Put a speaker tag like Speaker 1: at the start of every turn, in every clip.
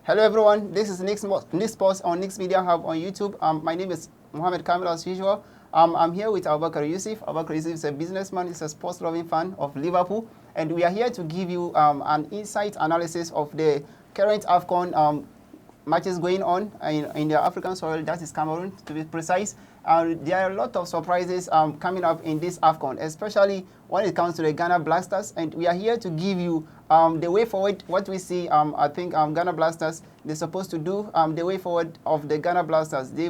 Speaker 1: Hello everyone, this is NICS Sports on NICS Media Hub on YouTube. My name is Mohammed Kamil as usual. I'm here with Abubakar Yusuf. Abubakar Yusuf is a businessman, he's a sports-loving fan of Liverpool. And we are here to give you an insight analysis of the current AFCON matches going on in the African soil, that is Cameroon to be precise. There are a lot of surprises coming up in this AFCON, especially when it comes to the Ghana Blasters. And we are here to give you the way forward, what we see. I think Ghana Blasters, they're supposed to do the way forward of the Ghana Blasters. They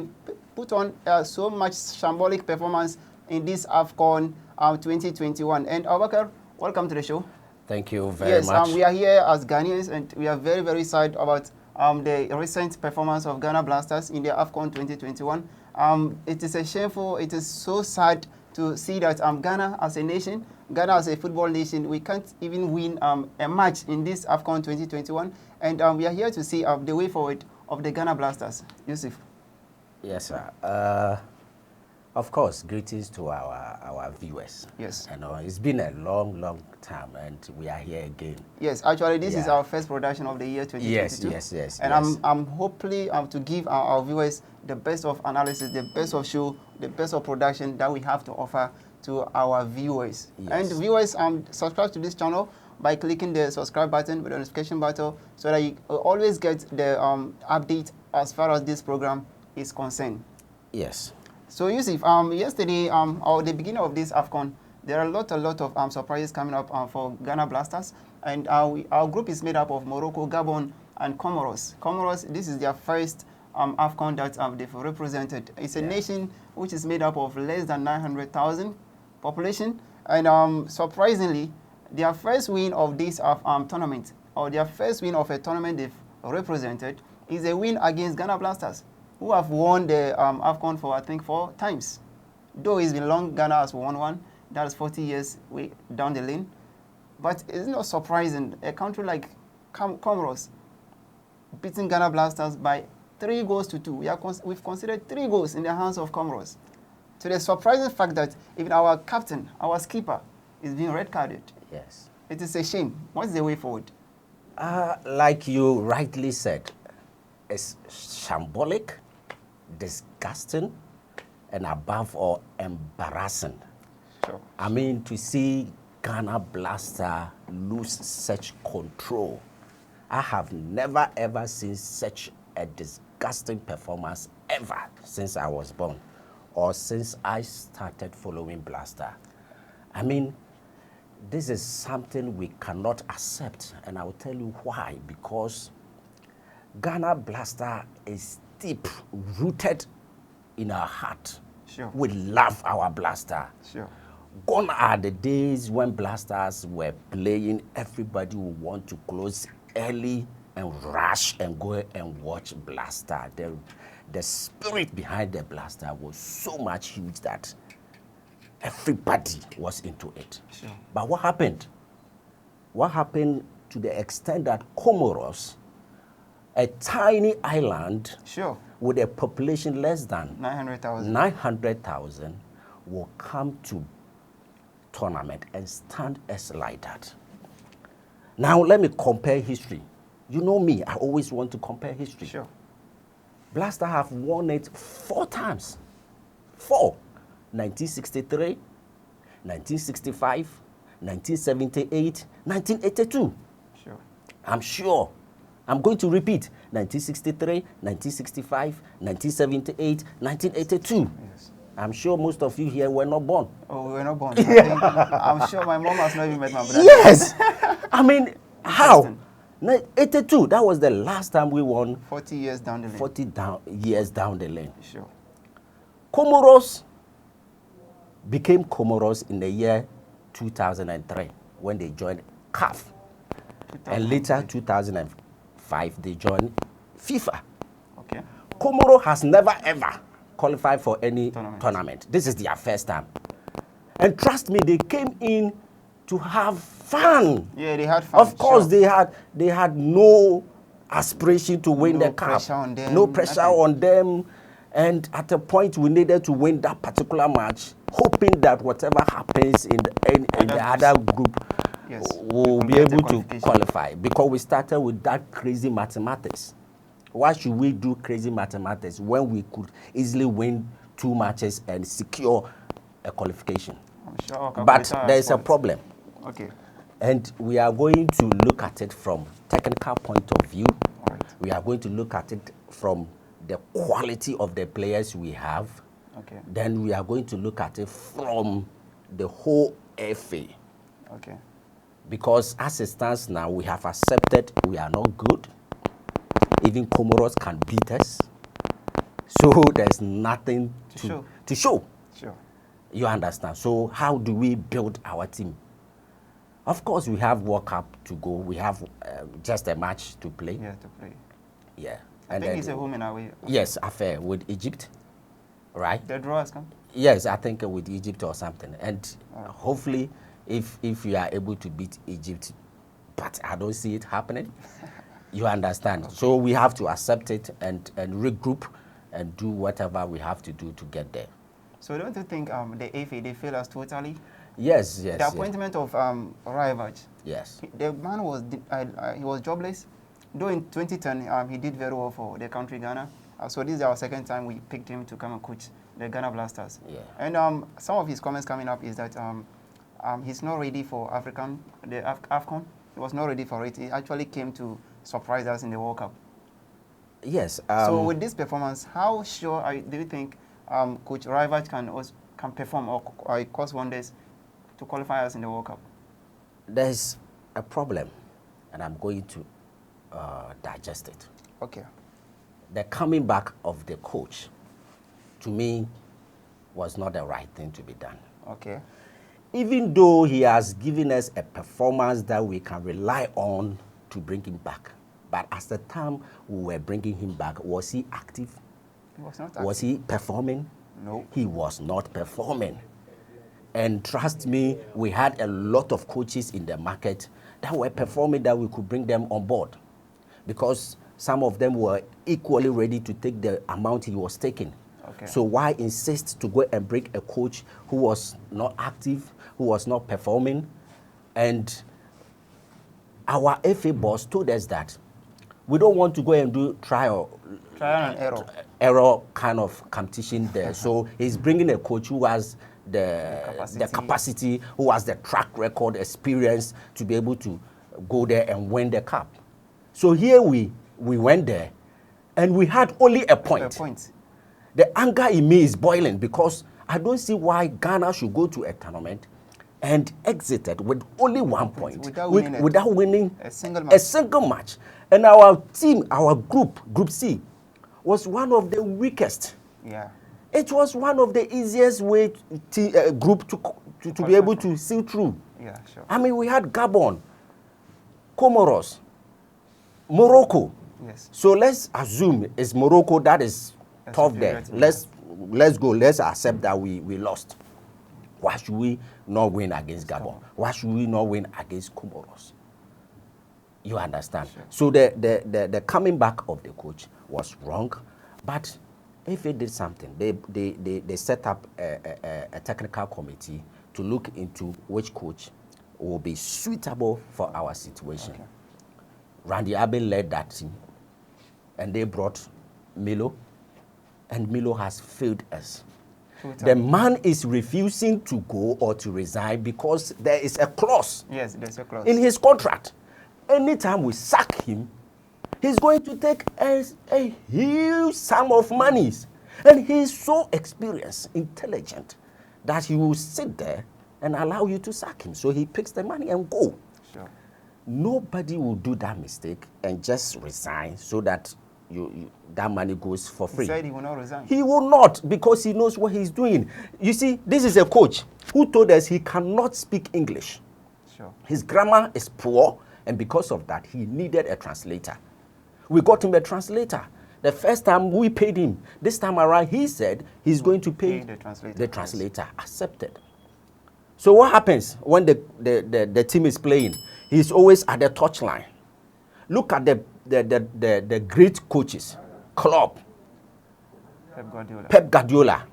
Speaker 1: put on so much shambolic performance in this AFCON 2021. And Abubakar, welcome to the show.
Speaker 2: Thank you very much.
Speaker 1: Yes, we are here as Ghanaians, and we are very, very excited about the recent performance of Ghana Blasters in the AFCON 2021. It is it is so sad to see that Ghana as a nation, Ghana as a football nation, we can't even win a match in this AFCON 2021. And we are here to see the way forward of the Ghana Blasters. Yusuf.
Speaker 2: Yes, sir. Of course, greetings to our viewers.
Speaker 1: Yes.
Speaker 2: And it's been a long time, and we are here again.
Speaker 1: Yes, actually, this is our first production of the year 2022.
Speaker 2: Yes.
Speaker 1: And I'm hopefully to give our viewers the best of analysis, the best of show, the best of production that we have to offer to our viewers.
Speaker 2: Yes.
Speaker 1: And viewers, subscribe to this channel by clicking the subscribe button with the notification button so that you always get the update as far as this program is concerned.
Speaker 2: Yes.
Speaker 1: So Yusuf, yesterday, or the beginning of this AFCON, there are a lot of surprises coming up for Ghana Blasters. And our group is made up of Morocco, Gabon, and Comoros. Comoros, this is their first AFCON that they've represented. It's a nation which is made up of less than 900,000 population. And surprisingly, their first win of this tournament, or their first win of a tournament they've represented, is a win against Ghana Blasters, who have won the AFCON for, I think, 4 times. Though it's been long, Ghana has won one. That is 40 years way down the lane. But it's not surprising. A country like Comoros beating Ghana Blasters by 3 goals to 2. We've considered 3 goals in the hands of Comoros. To the surprising fact that even our captain, our skipper, is being red-carded.
Speaker 2: Yes.
Speaker 1: It is a shame. What's the way forward?
Speaker 2: Like you rightly said, it's shambolic, disgusting, and above all, embarrassing.
Speaker 1: Sure.
Speaker 2: I mean, to see Ghana Blaster lose such control. I have never ever seen such a disgusting performance ever since I was born, or since I started following Blaster. I mean, this is something we cannot accept, and I will tell you why. Because Ghana Blaster is deep rooted in our heart.
Speaker 1: Sure.
Speaker 2: We love our Blaster.
Speaker 1: Sure.
Speaker 2: Gone are the days when Blasters were playing, everybody would want to close early and rush and go and watch Blaster. The spirit behind the Blaster was so much huge that everybody was into it.
Speaker 1: Sure.
Speaker 2: But what happened? What happened to the extent that Comoros, a tiny island with a population less than 900,000, will come to tournament and stand as like that. Now let me compare history. You know me, I always want to compare history.
Speaker 1: Sure.
Speaker 2: Blaster have won it 4 times. 4. 1963, 1965, 1978, 1982.
Speaker 1: Sure.
Speaker 2: I'm sure. I'm going to repeat. 1963, 1965, 1978, 1982.
Speaker 1: Yes.
Speaker 2: I'm sure most of you here were not born.
Speaker 1: Oh, we were not born. I'm sure my mom has not even met my brother.
Speaker 2: Yes. I mean, how? 82, that was the last time we won.
Speaker 1: 40 years down the lane.
Speaker 2: 40 years down the lane.
Speaker 1: Sure.
Speaker 2: Comoros became Comoros in the year 2003 when they joined CAF. And later, 2005, they joined FIFA.
Speaker 1: Okay.
Speaker 2: Comoro has never ever qualified for any tournament. This is their first time. And trust me, they came in to have fun.
Speaker 1: Yeah, they had fun.
Speaker 2: Of course, they had no aspiration to win the cup. No pressure on them. And at a point, we needed to win that particular match, hoping that whatever happens in the other group,
Speaker 1: yes,
Speaker 2: we'll be able to qualify. Because we started with that crazy mathematics. Why should we do crazy mathematics when we could easily win 2 matches and secure a qualification?
Speaker 1: I'm sure.
Speaker 2: But there is a problem.
Speaker 1: Okay.
Speaker 2: And we are going to look at it from technical point of view.
Speaker 1: All right.
Speaker 2: We are going to look at it from the quality of the players we have.
Speaker 1: Okay.
Speaker 2: Then we are going to look at it from the whole FA.
Speaker 1: Okay.
Speaker 2: Because as it stands now, we have accepted we are not good. Even Comoros can beat us. So there's nothing to show.
Speaker 1: Sure.
Speaker 2: You understand? So how do we build our team? Of course, we have World Cup to go. We have just a match to play.
Speaker 1: Yeah, to play.
Speaker 2: Yeah.
Speaker 1: I think it's a home and away.
Speaker 2: Yes, affair with Egypt, right?
Speaker 1: The draw has come?
Speaker 2: Yes, I think with Egypt or something. And hopefully, if you are able to beat Egypt, but I don't see it happening, you understand. So we have to accept it and regroup and do whatever we have to do to get there.
Speaker 1: So don't you think the FA, they failed us totally?
Speaker 2: Yes.
Speaker 1: The appointment of Rivage.
Speaker 2: Yes.
Speaker 1: The man was he was jobless. Though in 2010 he did very well for the country Ghana. So this is our second time we picked him to come and coach the Ghana Blasters.
Speaker 2: Yeah.
Speaker 1: And some of his comments coming up is that he's not ready for the AFCON. He was not ready for it. He actually came to surprise us in the World Cup.
Speaker 2: Yes.
Speaker 1: So with this performance, how sure do you think Coach Rivage can perform or cause wonders to qualify us in the World Cup?
Speaker 2: There's a problem, and I'm going to digest it.
Speaker 1: Okay.
Speaker 2: The coming back of the coach, to me, was not the right thing to be done.
Speaker 1: Okay.
Speaker 2: Even though he has given us a performance that we can rely on to bring him back. But at the time we were bringing him back, was he active?
Speaker 1: He was not active.
Speaker 2: Was he performing?
Speaker 1: No.
Speaker 2: He was not performing. And trust me, we had a lot of coaches in the market that were performing that we could bring them on board. Because some of them were equally ready to take the amount he was taking.
Speaker 1: Okay.
Speaker 2: So why insist to go and bring a coach who was not active, who was not performing? And our FA boss told us that we don't want to go and do trial and error kind of competition there. So he's bringing a coach who has the capacity, who has the track record, experience to be able to go there and win the cup. So here we went there, and we had only a point. The anger in me is boiling because I don't see why Ghana should go to a tournament and exited with only 1 point without winning a single match. And our team, our group C, was one of the weakest.
Speaker 1: Yeah.
Speaker 2: It was one of the easiest way group to be able to see through.
Speaker 1: Yeah, sure.
Speaker 2: I mean, we had Gabon, Comoros, Morocco.
Speaker 1: Yes.
Speaker 2: So let's assume it's Morocco that is tough there. Let's go. Let's accept that we lost. Why should we not win against Gabon? Why should we not win against Comoros? You understand? Sure. So the coming back of the coach was wrong, but if they did something, they set up a technical committee to look into which coach will be suitable for our situation. Okay. Randy Abbey led that team, and they brought Milo, and Milo has failed us. The man is refusing to go or to resign because there is a clause.
Speaker 1: Yes, there's a clause
Speaker 2: in his contract. Anytime we sack him, he's going to take a huge sum of monies. And he's so experienced, intelligent, that he will sit there and allow you to sack him. So he picks the money and go.
Speaker 1: Sure.
Speaker 2: Nobody will do that mistake and just resign so that that money goes for free.
Speaker 1: He said he will not resign.
Speaker 2: He will not, because he knows what he's doing. You see, this is a coach who told us he cannot speak English.
Speaker 1: Sure.
Speaker 2: His grammar is poor, and because of that, he needed a translator. We got him a translator. The first time we paid him, this time around, he said he's going to pay the translator. Yes. Accepted. So what happens when the team is playing? He's always at the touchline. Look at the great coaches, Klopp, Pep Guardiola,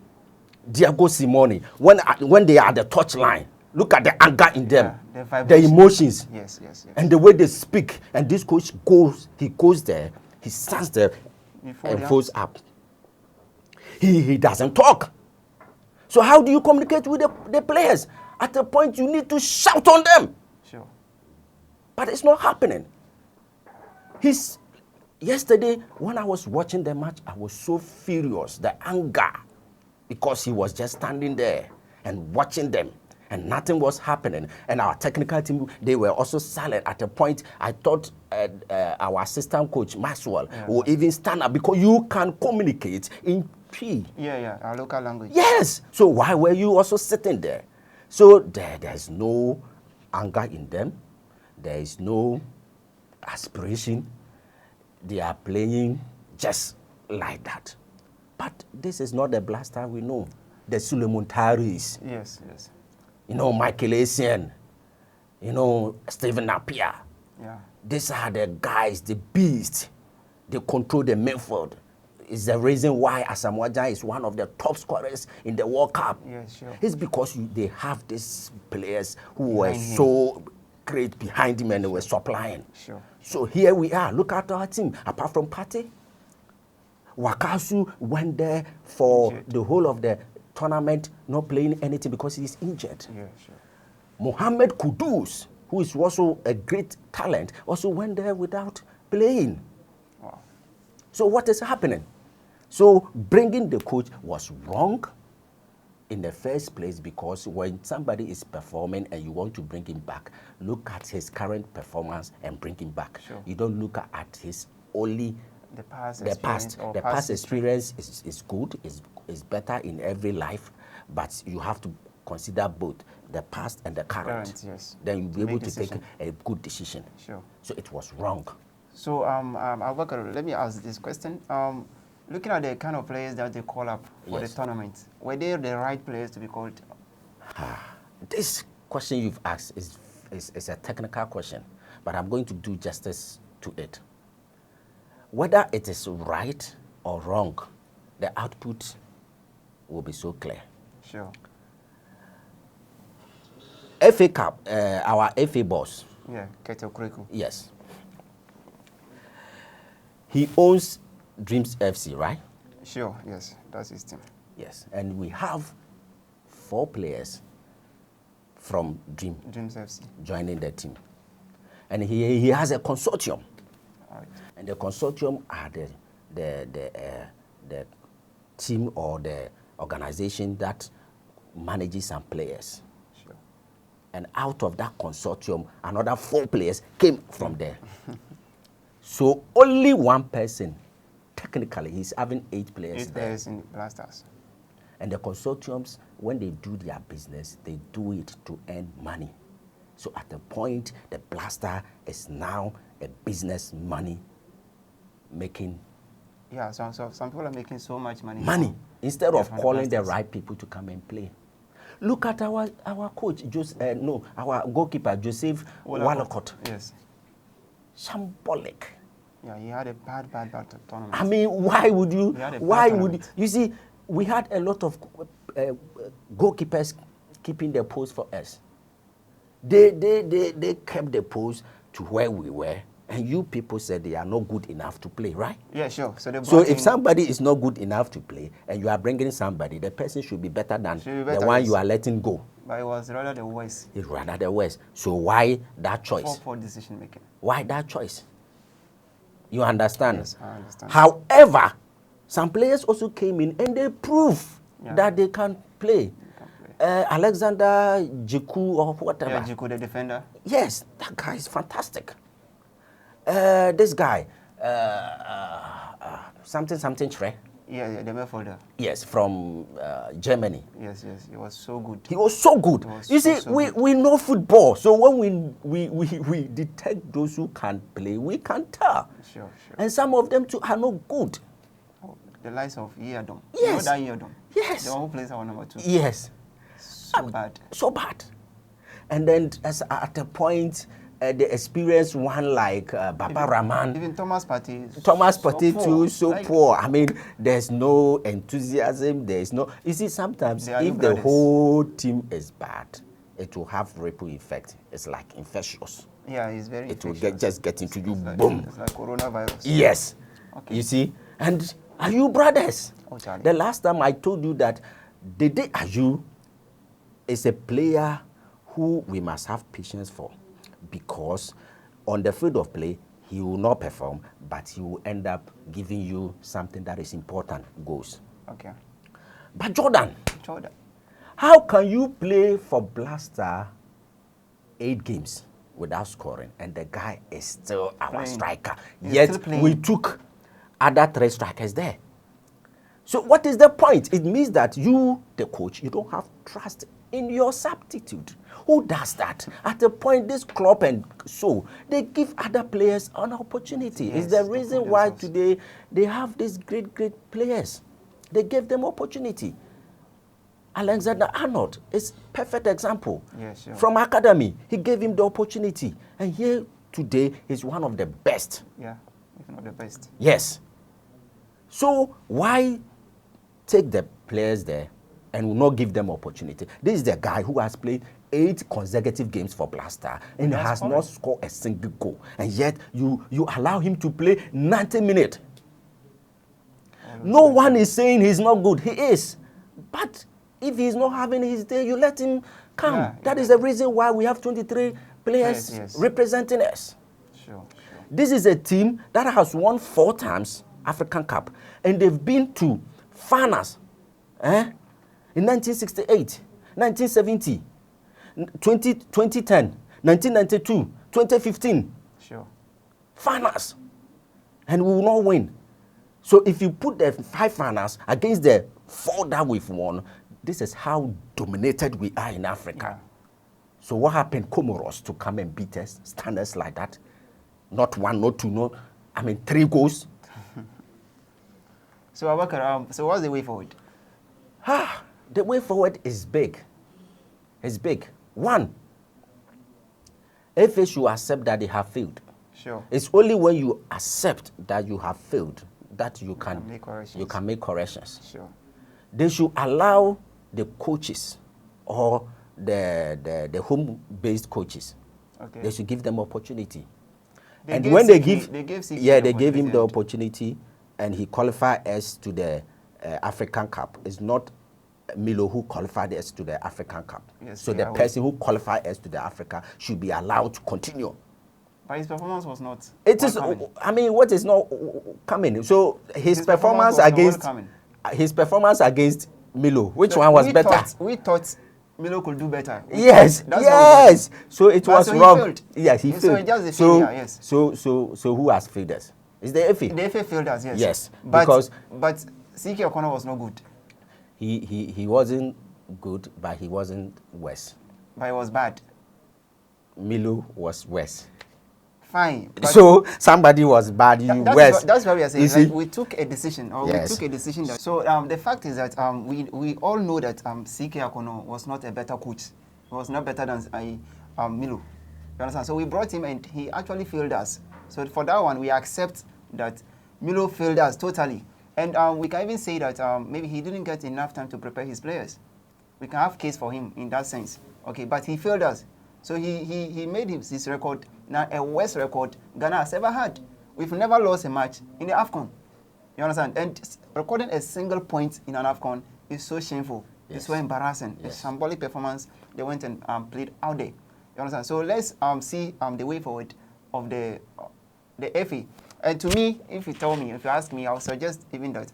Speaker 2: Diego Simeone. When they are at the touchline, look at the anger in them, the emotions,
Speaker 1: yes,
Speaker 2: and the way they speak. And this coach goes there, he stands there, and folds up. He doesn't talk. So how do you communicate with the players? At a point, you need to shout on them.
Speaker 1: Sure.
Speaker 2: But it's not happening. Yesterday, when I was watching the match, I was so furious, the anger, because he was just standing there and watching them, and nothing was happening. And our technical team, they were also silent. At a point, I thought our assistant coach, Maxwell, will even stand up, because you can communicate in P.
Speaker 1: Yeah, our local language.
Speaker 2: Yes. So why were you also sitting there? So there's no anger in them. There is no aspiration. They are playing just like that. But this is not the Blaster we know. The Suleiman Taris.
Speaker 1: Yes.
Speaker 2: Michael Essien. Stephen Napier.
Speaker 1: Yeah.
Speaker 2: These are the guys, the beasts. They control the midfield. It's the reason why Asamoah Gyan is one of the top scorers in the World Cup.
Speaker 1: Yes, sure.
Speaker 2: It's because they have these players who were so great behind him, and they were supplying.
Speaker 1: Sure.
Speaker 2: So here we are. Look at our team. Apart from Partey, Wakasu went there for the whole of the tournament, not playing anything because he's injured.
Speaker 1: Yeah, sure.
Speaker 2: Mohamed Kudus, who is also a great talent, also went there without playing.
Speaker 1: Wow.
Speaker 2: So what is happening? So bringing the coach was wrong in the first place, because when somebody is performing and you want to bring him back, look at his current performance and bring him back.
Speaker 1: Sure.
Speaker 2: You don't look at his only
Speaker 1: The past
Speaker 2: experience is good, is better in every life, but you have to consider both the past and the current.
Speaker 1: Yes.
Speaker 2: Then you'll be able to take a good decision.
Speaker 1: Sure.
Speaker 2: So it was wrong.
Speaker 1: So Abubakar, let me ask this question. Looking at the kind of players that they call up for the tournament, were they the right players to be called?
Speaker 2: This question you've asked is a technical question, but I'm going to do justice to it. Whether it is right or wrong, the output will be so clear.
Speaker 1: Sure.
Speaker 2: FA Cup, our FA boss.
Speaker 1: Yeah, Ketel Kuriku.
Speaker 2: Yes. He owns Dreams FC, right?
Speaker 1: Sure, yes, that's his team.
Speaker 2: Yes, and we have 4 players from
Speaker 1: Dreams FC
Speaker 2: joining the team. And he has a consortium.
Speaker 1: Right.
Speaker 2: And the consortium are the team or the organization that manages some players.
Speaker 1: Sure.
Speaker 2: And out of that consortium, another 4 players came from there. So only one person, technically, he's having 8 players there.
Speaker 1: 8 players in Blasters.
Speaker 2: And the consortiums, when they do their business, they do it to earn money. So at the point, the Blaster is now a business money making.
Speaker 1: Yeah, so some people are making so much money.
Speaker 2: Instead of calling the right people to come and play. Look at our coach, our goalkeeper, Joseph Wallacott.
Speaker 1: Yes.
Speaker 2: Shambolic.
Speaker 1: Yeah, he had a bad tournament.
Speaker 2: I mean, you see, we had a lot of goalkeepers keeping their post for us. They kept the post to where we were, and you people said they are not good enough to play, right?
Speaker 1: Yeah, sure.
Speaker 2: So if somebody is not good enough to play, and you are bringing somebody, the person should be better than the one you are letting go.
Speaker 1: But it was rather the worst.
Speaker 2: It's rather the worst. So why that choice?
Speaker 1: For decision making.
Speaker 2: Why that choice? You understand?
Speaker 1: Yes, I understand.
Speaker 2: However, some players also came in and they proved that they can play. Alexander Jiku or whatever.
Speaker 1: Yeah, Jiku, the defender.
Speaker 2: Yes, that guy is fantastic. This guy, something Tre.
Speaker 1: Yeah, the midfielder.
Speaker 2: Yes, from Germany.
Speaker 1: Yes, he was so good.
Speaker 2: He was so good. You see, we know football, so when we detect those who can play, we can tell.
Speaker 1: Sure.
Speaker 2: And some of them too are not good.
Speaker 1: Oh, the likes of Iadom.
Speaker 2: Yes.
Speaker 1: You know that Iadom?
Speaker 2: Yes.
Speaker 1: The one who plays our number 2.
Speaker 2: Yes.
Speaker 1: So bad.
Speaker 2: So bad. And then at a point, the experienced one like Baba Rahman.
Speaker 1: Even Thomas Partey
Speaker 2: too, so poor. I mean, there's no enthusiasm. There's no. You see, sometimes if the whole team is bad, it will have ripple effect. It's like infectious.
Speaker 1: Yeah, it's very.
Speaker 2: It will just get into you.
Speaker 1: Like,
Speaker 2: Boom.
Speaker 1: It's like coronavirus.
Speaker 2: Yes.
Speaker 1: Okay.
Speaker 2: You see. And Ayew brothers.
Speaker 1: Oh, Charlie.
Speaker 2: The last time I told you that Dede Ayew is a player who we must have patience for, because on the field of play, he will not perform, but he will end up giving you something that is important, goals.
Speaker 1: Okay.
Speaker 2: But Jordan,
Speaker 1: Jordan.
Speaker 2: how can you play for Blaster 8 games without scoring, and the guy is still our striker? Yet we took other 3 strikers there. So what is the point? It means that you, the coach, you don't have trust in your substitute. Who does that? At the point, this club and so they give other players an opportunity.
Speaker 1: Yes,
Speaker 2: it's the reason why today they have these great players. They gave them opportunity. Alexander-Arnold is perfect example.
Speaker 1: Yes, sure.
Speaker 2: From academy, he gave him the opportunity, and here today he's one of the best.
Speaker 1: Yeah, if not the best.
Speaker 2: Yes. So why take the players there and will not give them opportunity? This is the guy who has played 8 consecutive games for Blaster and has not scored a single goal, and yet you allow him to play 90 minutes. No one is saying he's not good. He is, but if he's not having his day, you let him come.
Speaker 1: Yeah,
Speaker 2: that is the reason why we have 23 players representing us.
Speaker 1: Sure.
Speaker 2: This is a team that has won 4 times African Cup, and they've been to finals in 1968, 1970, 2010, 1992, 2015.
Speaker 1: Sure.
Speaker 2: Finals, and we will not win. So if you put the 5 finals against the 4 that we've won, this is how dominated we are in Africa.
Speaker 1: Yeah.
Speaker 2: So what happened? Comoros to come and beat us, stand us like that. Not 1, not 2, 3 goals.
Speaker 1: So Abubakar, so what's the way forward?
Speaker 2: The way forward is big. It's big. 1, FA should accept that they have failed.
Speaker 1: Sure.
Speaker 2: It's only when you accept that you have failed that you can make corrections.
Speaker 1: Sure.
Speaker 2: They should allow the coaches or the home-based coaches. Okay. They should give them opportunity. And when they gave him the opportunity, and he qualified us to the African Cup. It's not Milo who qualified us to the African Cup. Yes, so the person who qualified us to the Africa should be allowed to continue.
Speaker 1: But his performance was not.
Speaker 2: It is. What is not coming? So his performance against Milo, which one was better?
Speaker 1: We thought Milo could do better.
Speaker 2: Yes. So it was wrong. Failed. Yes, he failed. So who has failed us? Is the FA?
Speaker 1: The FA failed us. Yes.
Speaker 2: Yes.
Speaker 1: But CK O'Connor was not good.
Speaker 2: He wasn't good, but he wasn't worse.
Speaker 1: But he was bad.
Speaker 2: Milo was worse.
Speaker 1: Fine.
Speaker 2: So somebody was bad, worse.
Speaker 1: That's what we are saying. Like we took a decision, we took a decision. So the fact is that we all know that CK O'Connor was not a better coach. He was not better than Milo. You understand? So we brought him, and he actually failed us. So for that one, we accept that Milo failed us totally. And we can even say that maybe he didn't get enough time to prepare his players. We can have case for him in that sense. Okay, but he failed us. So he made his record now a worst record Ghana has ever had. We've never lost a match in the AFCON. You understand? And recording a single point in an AFCON is so shameful. Yes. It's so embarrassing. Yes. A symbolic performance they went and played out there. You understand? So let's see the way forward of the FA. And to me, if you ask me, I would suggest even that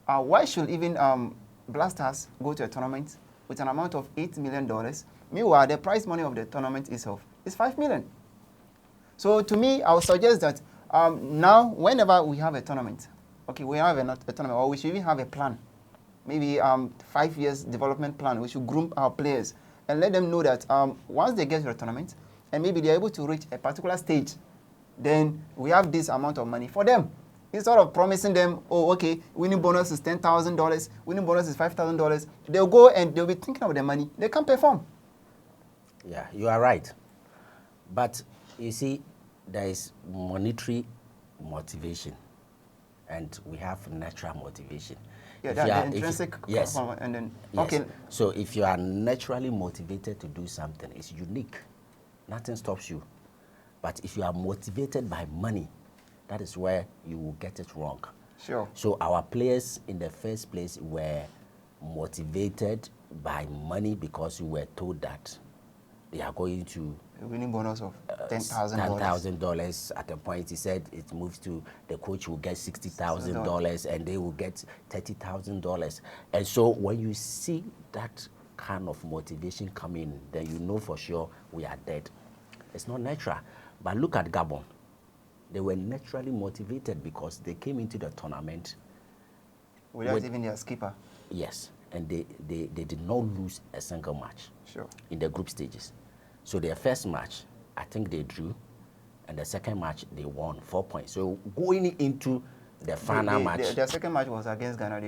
Speaker 1: why should even Blasters go to a tournament with an amount of $8 million? Meanwhile, the prize money of the tournament itself is $5 million. So to me, I would suggest that now, whenever we have a tournament, okay, we have a tournament, or we should even have a plan, maybe 5 years development plan. We should groom our players and let them know that once they get to the tournament, and maybe they're able to reach a particular stage, then we have this amount of money for them. Instead of promising them, oh, okay, winning bonus is $10,000, winning bonus is $5,000, they'll go and they'll be thinking of the money. They can't perform.
Speaker 2: Yeah, you are right. But you see, there is monetary motivation, and we have natural motivation.
Speaker 1: Yeah, the intrinsic.
Speaker 2: Yes.
Speaker 1: And then,
Speaker 2: yes.
Speaker 1: Okay.
Speaker 2: So if you are naturally motivated to do something, it's unique. Nothing stops you. But if you are motivated by money, that is where you will get it wrong.
Speaker 1: Sure.
Speaker 2: So our players in the first place were motivated by money because we were told that they are going to
Speaker 1: A winning bonus of $10,000.
Speaker 2: $10,000 at a point. He said it moves to the coach will get $60,000 and they will get $30,000. And so when you see that kind of motivation come in, then you know for sure we are dead. It's not natural. But look at Gabon. They were naturally motivated because they came into the tournament
Speaker 1: without even their skipper.
Speaker 2: Yes, and they did not lose a single match.
Speaker 1: Sure.
Speaker 2: In the group stages. So their first match, I think they drew, and the second match they won 4 points. So going into the final match,
Speaker 1: their second match was against Ghana.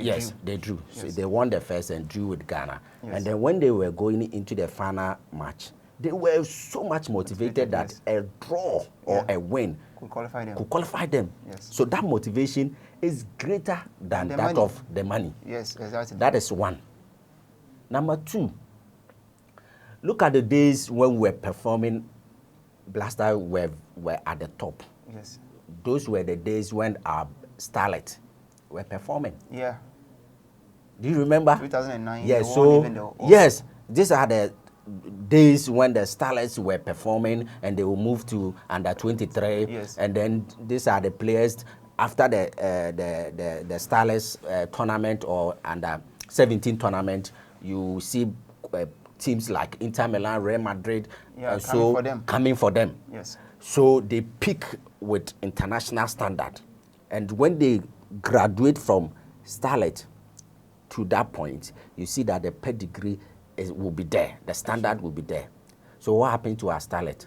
Speaker 2: They drew.
Speaker 1: Yes.
Speaker 2: So they won the first and drew with Ghana.
Speaker 1: Yes.
Speaker 2: And then when they were going into the final match, they were so much motivated that a draw or a win
Speaker 1: could qualify them.
Speaker 2: Yes. So that motivation is greater than that of the money.
Speaker 1: Yes, exactly.
Speaker 2: That is one. Number two, look at the days when we were performing, Blaster were at the top.
Speaker 1: Yes.
Speaker 2: Those were the days when our starlets were performing.
Speaker 1: Yeah.
Speaker 2: Do you remember?
Speaker 1: 2009.
Speaker 2: Yes. So yes, these are the days when the starlets were performing and they will move to under 23.
Speaker 1: Yes.
Speaker 2: And then these are the players after the starlets tournament or under 17 tournament. You see teams like Inter Milan, Real Madrid, coming for them.
Speaker 1: Yes.
Speaker 2: So they pick with international standard, and when they graduate from starlet to that point, you see that the pedigree will be there, the standard will be there. So what happened to our starlet?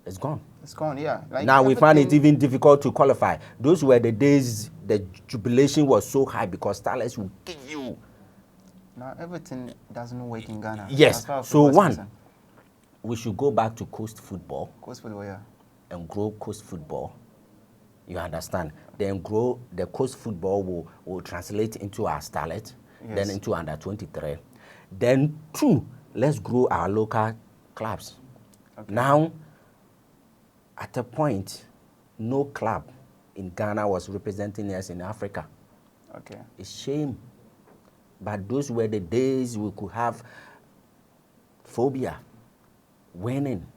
Speaker 2: It's gone.
Speaker 1: It's gone, yeah. Like
Speaker 2: now we find it even difficult to qualify. Those were the days the jubilation was so high because starlets will give you.
Speaker 1: Now everything doesn't work in Ghana.
Speaker 2: Yes. So one, we should go back to coast football.
Speaker 1: Coast football, yeah.
Speaker 2: And grow coast football. You understand? Then grow the coast football will translate into our starlet, then into under 23. Then two, let's grow our local clubs. Okay. Now, at a point, no club in Ghana was representing us in Africa.
Speaker 1: Okay.
Speaker 2: It's shame. But those were the days we could have phobia, winning,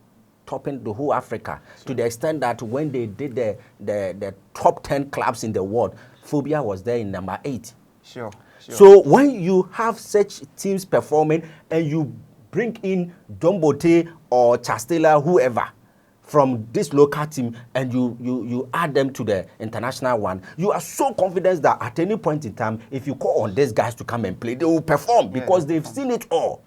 Speaker 2: topping the whole Africa, to the extent that when they did the top 10 clubs in the world, phobia was there in number 8.
Speaker 1: Sure.
Speaker 2: So when you have such teams performing and you bring in Dombote or Chastela, whoever, from this local team and you add them to the international one, you are so confident that at any point in time, if you call on these guys to come and play, they will perform because they've seen it all.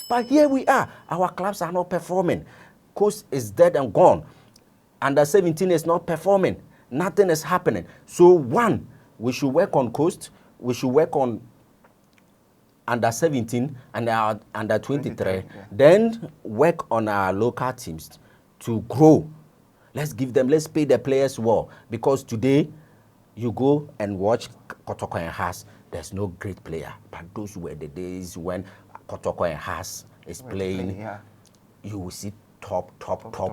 Speaker 2: But here we are. Our clubs are not performing. Coast is dead and gone. Under 17 is not performing. Nothing is happening. So one, we should work on Coast. We should work on under 17 and under 23. Then work on our local teams to grow. Let's pay the players well. Because today, you go and watch Kotoko and Haas, there's no great player. But those were the days when Kotoko and Haas is playing. You will see top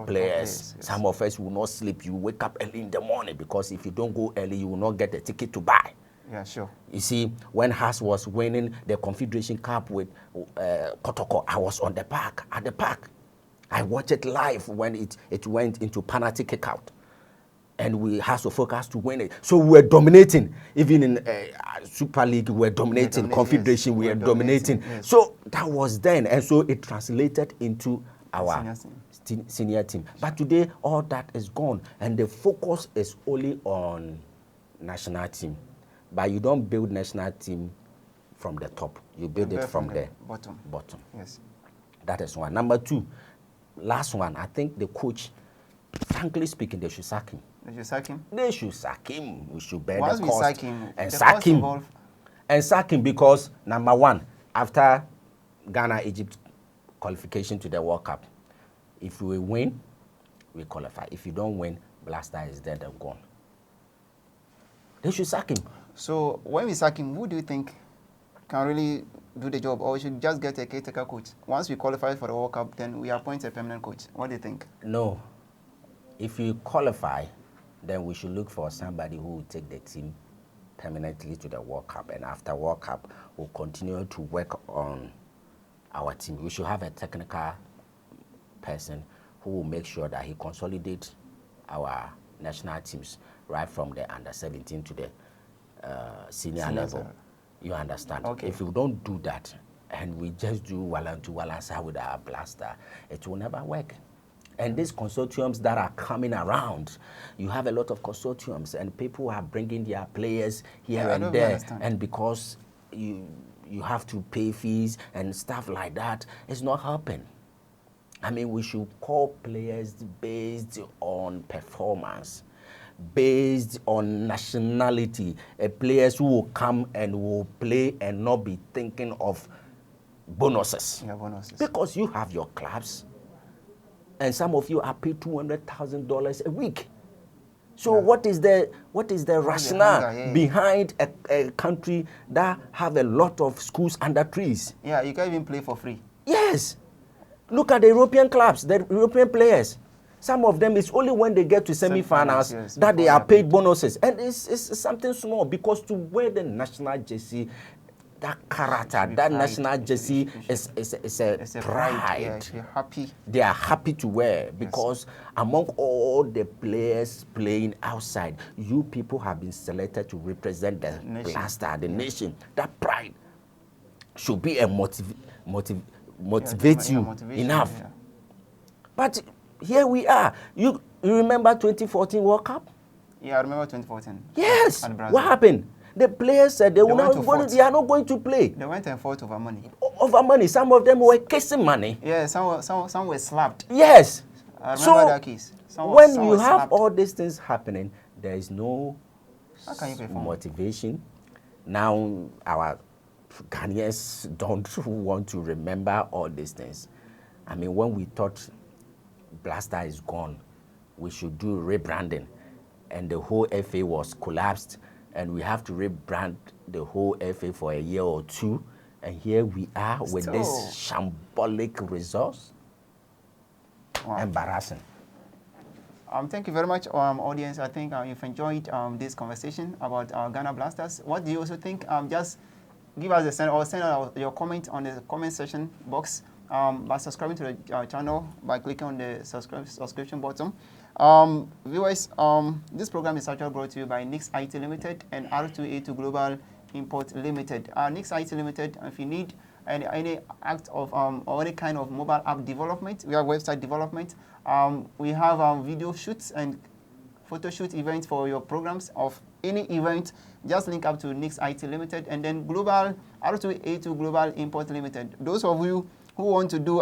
Speaker 2: players.
Speaker 1: Yes.
Speaker 2: Some of us will not sleep. You wake up early in the morning because if you don't go early, you will not get a ticket to buy.
Speaker 1: Yeah, sure.
Speaker 2: You see, when Haas was winning the Confederation Cup with Kotoko, I was at the park. I watched it live when it went into penalty kickout. And we had to focus to win it. So we were dominating. Even in Super League, we were dominating. Confederation, we were dominating. Yes. So that was then. And so it translated into our senior team. But today, all that is gone. And the focus is only on national team. But you don't build national team from the top. You build it from the bottom.
Speaker 1: Yes.
Speaker 2: That is one. Number two, last one, I think the coach, frankly speaking, they should sack him. They should sack him. We should bear the cost and sack him. And sack him because, number one, after Ghana-Egypt qualification to the World Cup, if we win, we qualify. If you don't win, Blaster is dead and gone. They should sack him.
Speaker 1: So when we sack him, who do you think can really do the job? Or we should just get a caretaker coach? Once we qualify for the World Cup, then we appoint a permanent coach. What do you think?
Speaker 2: No. If you qualify, then we should look for somebody who will take the team permanently to the World Cup. And after World Cup, we'll continue to work on our team. We should have a technical person who will make sure that he consolidates our national teams right from the under 17 to the senior level. You understand?
Speaker 1: Okay.
Speaker 2: If you don't do that and we just do Walantu Walansa with our blaster, it will never work. And these consortiums that are coming around, you have a lot of consortiums and people are bringing their players here and there. And because you have to pay fees and stuff like that, it's not helping. I mean, we should call players based on performance, based on nationality, players who will come and will play and not be thinking of bonuses.
Speaker 1: Yeah, bonuses.
Speaker 2: Because you have your clubs, and some of you are paid $200,000 a week. So what is the rationale behind a country that have a lot of schools under trees?
Speaker 1: Yeah, you can even play for free.
Speaker 2: Yes. Look at the European clubs, the European players. Some of them, it's only when they get to semi-finals that they are paid bonuses. And it's something small, because to wear the national jersey, that character, that national jersey is a pride.
Speaker 1: Yeah, you're happy.
Speaker 2: They are happy to wear, because among all the players playing outside, you people have been selected to represent the blaster, the nation. That pride should be a motivate you enough.
Speaker 1: Yeah.
Speaker 2: But here we are. You remember 2014 World Cup?
Speaker 1: Yeah, I remember 2014.
Speaker 2: Yes. What happened? The players said they are not going to play.
Speaker 1: They went and fought over money.
Speaker 2: Over money. Some of them were kissing money.
Speaker 1: Yeah, some were slapped.
Speaker 2: Yes.
Speaker 1: I remember that case.
Speaker 2: When you have all these things happening, there is no motivation. Now our Ghanaians don't want to remember all these things. I mean, when we thought Blaster is gone, we should do rebranding, and the whole FA was collapsed, and we have to rebrand the whole FA for a year or two, and here we are with this shambolic results. Wow. Embarrassing.
Speaker 1: Thank you very much, audience. I think you've enjoyed this conversation about Ghana Blasters. What do you also think? Just give us a send out your comment on the comment section box by subscribing to the channel by clicking on the subscription button. Viewers, this program is actually brought to you by NICS IT Limited and R2A2 Global Import Limited. NICS IT Limited, if you need any act of or any kind of mobile app development, we have website development. We have video shoots and photo shoot events for your programs of any event. Just link up to NICS IT Limited, and then Global R2A2 Global Import Limited. Those of you who want to do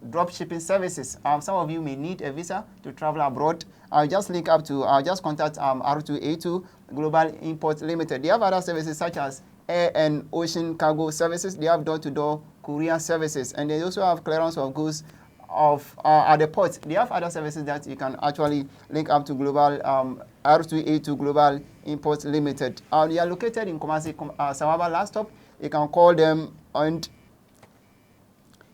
Speaker 1: drop shipping services, some of you may need a visa to travel abroad. Just link up to, just contact R2A2 Global Import Limited. They have other services such as air and ocean cargo services. They have door-to-door courier services, and they also have clearance of goods at the ports. They have other services that you can actually link up to Global R2A2 Global Import Limited. They are located in Kumasi, Sawaba last stop. You can call them, and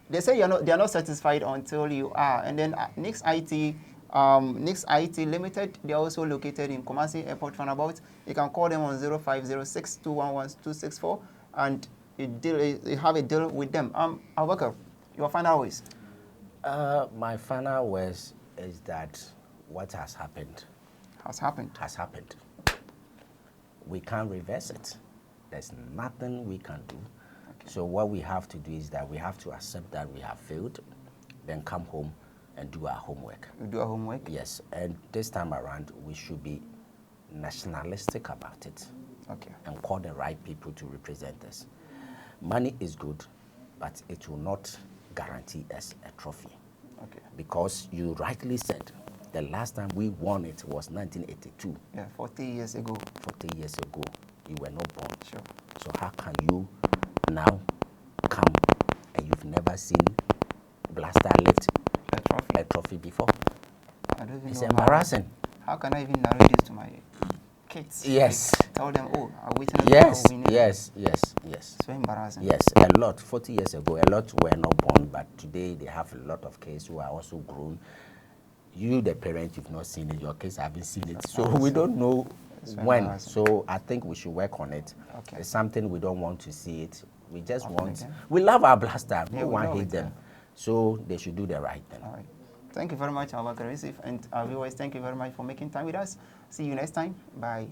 Speaker 1: they say they are not satisfied until you are. And then NICS IT Limited, they are also located in Kumasi Airport Runabout. You can call them on 0506 211 264, and you have a deal with them. Abubakar, your final words.
Speaker 2: My final words is that what has happened
Speaker 1: has happened.
Speaker 2: We can't reverse it. There's nothing we can do. Okay. So what we have to do is that we have to accept that we have failed, then come home and do our homework.
Speaker 1: We do our homework?
Speaker 2: Yes, and this time around, we should be nationalistic about it.
Speaker 1: Okay. And
Speaker 2: call the right people to represent us. Money is good, but it will not guarantee us a trophy.
Speaker 1: Okay.
Speaker 2: Because you rightly said, the last time we won it was 1982.
Speaker 1: Yeah, 40 years ago.
Speaker 2: 40 years ago, you were not born.
Speaker 1: Sure.
Speaker 2: So how can you now come and you've never seen Blaster lift a trophy before?
Speaker 1: I don't even
Speaker 2: it's
Speaker 1: know
Speaker 2: embarrassing.
Speaker 1: How can I even narrate this to my kids?
Speaker 2: Yes.
Speaker 1: Tell them, oh, I'm waiting.
Speaker 2: Yes.
Speaker 1: So embarrassing.
Speaker 2: Yes, a lot. 40 years ago, a lot were not born, but today they have a lot of kids who are also grown. You, the parent, you've not seen it. Your kids haven't seen it. So we don't know when. So I think we should work on it.
Speaker 1: Okay.
Speaker 2: It's something we don't want to see it. We just want,
Speaker 1: again.
Speaker 2: we love our blaster.
Speaker 1: Yeah,
Speaker 2: No
Speaker 1: we
Speaker 2: one
Speaker 1: love
Speaker 2: hate
Speaker 1: it,
Speaker 2: them. So they should do the right thing.
Speaker 1: All right. Thank you very much, our Yusuf, and our viewers. Thank you very much for making time with us. See you next time. Bye.